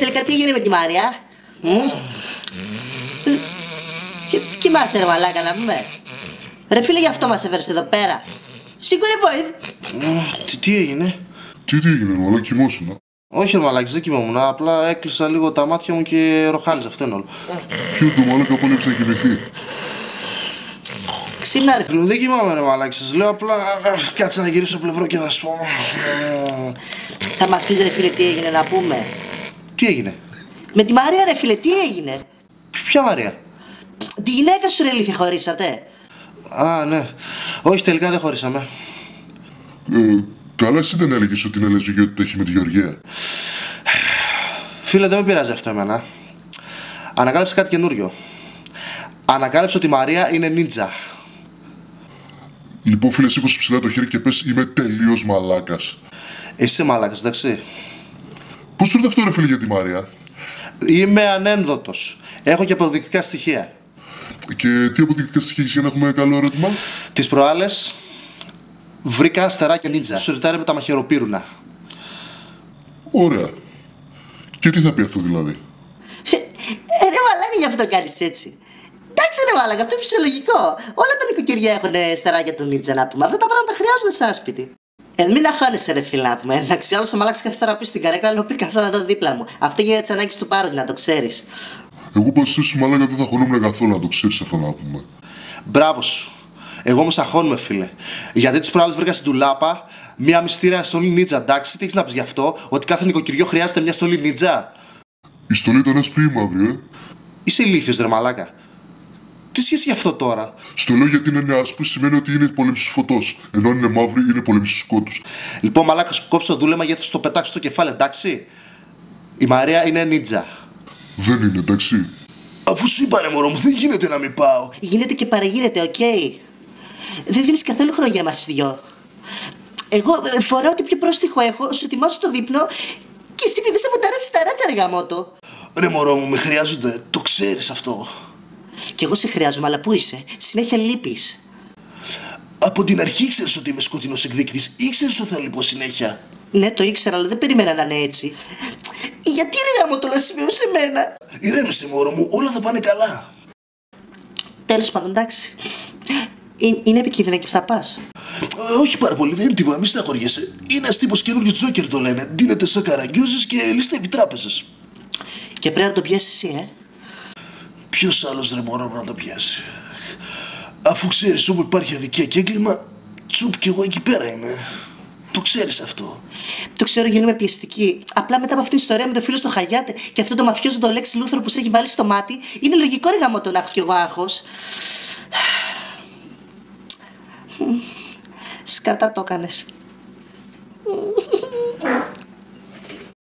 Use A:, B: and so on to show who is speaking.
A: τελικά τι έγινε με τη Μάρια? Κοιμάσαι ρε μαλάκα να πούμε. Ρε φίλε, γι' αυτό μας έφερες εδώ πέρα. Σήκωρε Void.
B: Τι έγινε?
C: Τι έγινε, μαλάκα, κοιμόσουνα?
B: Όχι ρε μαλάκης, δεν κοιμόμουν, απλά έκλεισα λίγο τα μάτια μου και ροχάλιζα, αυτό είναι όλο.
C: Ποιο το μαλάκα που έλειψε να κοιμηθεί?
A: Ξύπνα ρε φίλε.
B: Δεν κοιμάμαι ρε μαλάκη, σας λέω απλά κάτσε να γυρίσω πλευρό και θα σου πω.
A: Θα μας πεις ρε φίλε τι έγινε να πούμε?
B: Τι έγινε?
A: Με τη Μαρία ρε φίλε, τι έγινε?
B: Ποια Μαρία?
A: Τη γυναίκα σου ρε ηλίθεια, χωρίσατε?
B: Α, ναι. Όχι, τελικά δεν χωρίσαμε.
C: Καλά, εσύ δεν έλεγες ότι είναι λεσβηγή ότι το έχει με τη Γεωργία?
B: Φίλε, δεν με πειράζει αυτό εμένα. Ανακάλυψα κάτι καινούριο. Ανακάλυψα ότι η Μαρία είναι νίντζα.
C: Λοιπόν, φίλε, σήκωσε ψηλά το χέρι και πες είμαι τελείως μαλάκας.
B: Εσύ είσαι μαλάκας, εντάξει?
C: Πώς σου ήρθε αυτό ρε φίλε για τη Μαρία?
B: Είμαι ανένδοτος. Έχω και αποδεικτικά στοιχεία.
C: Και τι αποδεικτικά στοιχεία έχεις για να έχουμε καλό ερώτημα?
B: Τις προάλλες βρήκα αστεράκια νίντζα. Σουρτάρι με τα μαχαιροπύρουνα.
C: Ωραία. Και τι θα πει αυτό δηλαδή?
A: Ρε μαλάκα, γι' αυτό κάνεις έτσι? Εντάξει ρε μαλάκα, αυτό είναι φυσιολογικό. Όλα τα νοικοκυριά έχουν στεράκια του νίτσα να πούμε. Αυτά τα πράγματα χρειάζονται σε ένα σπίτι. Μην αγχώνεσαι ρε φίλα να πούμε. Εντάξει, όλος ο μαλάκας κάθε φορά πει στην καρέκλα, αλλά πει καθόλου εδώ δίπλα μου. Αυτό γίνεται τις ανάγκες του Πάρου, να το ξέρεις.
C: Εγώ πας σου μαλάκα δεν θα χωνόμουν καθόλου, να το ξέρεις αυτό να πούμε.
B: Μπράβο σου. Εγώ όμως αγχώνουμε φίλε. Γιατί τις προάλλες βρήκα στην τουλάπα μια μυστήρια στολή νίτζα. Εντάξει, τι έχεις να πεις γι' αυτό? Ότι κάθε νοικοκυριό χρειάζεται μια στολή νίτζα?
C: Η στολή ήταν άσπρη ή μαύρη,
B: Είσαι ηλίθιος ρε μαλάκα. Τι σχέση γι' αυτό τώρα?
C: Στο λέω γιατί είναι άσπρη σημαίνει ότι είναι πολέμησης φωτός. Ενώ αν είναι μαύρη είναι πολέμησης σκότους.
B: Λοιπόν, μαλάκα, σου κόψω το δούλεμα γιατί θα στο πετάξω στο κεφάλι, εντάξει? Η Μαρία είναι νίτζα.
C: Δεν είναι, εντάξει?
B: Αφού σου είπα ρε μωρό μου, δεν γίνεται να μην πάω.
A: Γίνεται και παραγίνεται, οκ. Δεν δίνεις καθόλου χρόνο για μας τις δυο. Εγώ φοράω ό,τι πιο πρόστιχο έχω, σου ετοιμάζω το δείπνο και εσύ επειδή σε μονταρέσεις τα ράτσα ρε γαμότο.
B: Ρε μωρό μου, με χρειάζονται, το ξέρεις αυτό.
A: Κι εγώ σε χρειάζομαι, αλλά πού είσαι? Συνέχεια λείπεις.
B: Από την αρχή ήξερες ότι είμαι σκοτεινός εκδίκτης. Ήξερες ότι θα λείπω συνέχεια.
A: Ναι, το ήξερα, αλλά δεν περίμενα να είναι έτσι. Γιατί ρε γαμότο να συμβαίνει σε μένα?
B: Ηρέμησε μωρό μου, όλα θα πάνε καλά.
A: Τέλος πάντων, εντάξει. Είναι επικίνδυνα και που θα πας?
B: Όχι πάρα πολύ, δεν είναι τίποτα, μη στεναχωριέσαι. Είναι ένας τύπος καινούργιος Τζόκερ το λένε. Ντύνεται σαν καραγκιόζες και ληστεύει τράπεζες.
A: Και πρέπει να το πιάσεις εσύ,
B: Ποιος άλλος ρε μωρό μου να το πιάσει? Αφού ξέρεις όπου υπάρχει αδικία και έγκλημα, τσουπ κι εγώ εκεί πέρα είμαι. Το ξέρεις αυτό.
A: Το ξέρω, γίνομαι πιεστική. Απλά μετά από αυτήν την ιστορία με το φίλο στο Χαγιάτε και αυτό το μαφιόζο το Λέξη Λούθρο που σε έχει βάλει στο μάτι, είναι λογικό ρε γαμότο να έχω κι εγώ άγχος. Σκατά το έκανες.